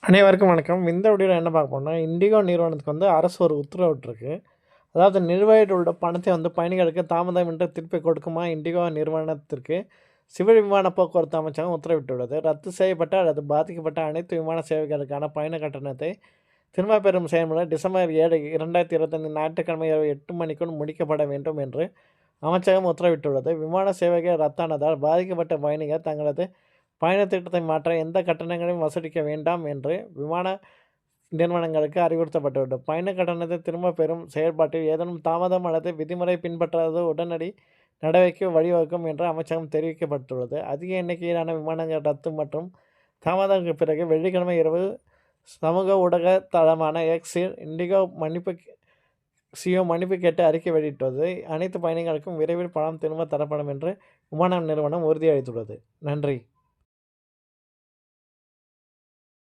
அனைவருக்கும் வணக்கம். இந்த வீடியோவில் என்ன பார்க்க போறோம்னா, இண்டிகோ நிறுவனத்துக்கு அரசு ஒரு உத்தரவிட்டிருக்கு. அதாவது நிலுவையில் உள்ள பணத்தை பயணிகளுக்கு தாமதமின்றி திருப்பி கொடுக்குமா இண்டிகோ நிறுவனத்திற்கு சிவில் விமான போக்குவரத்து அமைச்சகம் உத்தரவிட்டுள்ளது. ரத்து செய்யப்பட்ட அல்லது பாதிக்கப்பட்ட அனைத்து விமான சேவைகளுக்கான பயண கட்டணத்தை திரும்பப் பெறும் செயல்முறை டிசம்பர் 7, 2025 ஞாயிற்றுக்கிழமை இரவு 8 மணிக்குள் முடிக்கப்பட வேண்டும் என்று அமைச்சகம் உத்தரவிட்டுள்ளது. விமான சேவைகள் ரத்தானதால் பாதிக்கப்பட்ட பயணிகள் தங்களது பயண திட்டத்தை மாற்ற எந்த கட்டணங்களையும் வசூலிக்க வேண்டாம் என்று விமான நிறுவனங்களுக்கு அறிவுறுத்தப்பட்டுள்ளது. பயண கட்டணத்தை திரும்பப் பெறும் செயல்பாட்டில் ஏதேனும் தாமதம் அல்லது விதிமுறை பின்பற்றாதது உடனடி நடவடிக்கை வழிவகுக்கும் என்று அமைச்சகம் தெரிவிக்கப்பட்டுள்ளது. அதிக எண்ணிக்கையிலான விமானங்கள் ரத்து மற்றும் தாமதங்களுக்கு பிறகு வெள்ளிக்கிழமை இரவு சமூக ஊடக தளமான எக்ஸில் இண்டிகோ மன்னிப்பு கேட்டு அறிக்கை வெளியிட்டுள்ளது. அனைத்து பயணிகளுக்கும் விரைவில் பணம் திரும்ப தரப்படும் என்று விமான நிறுவனம் உறுதியளித்துள்ளது. நன்றி.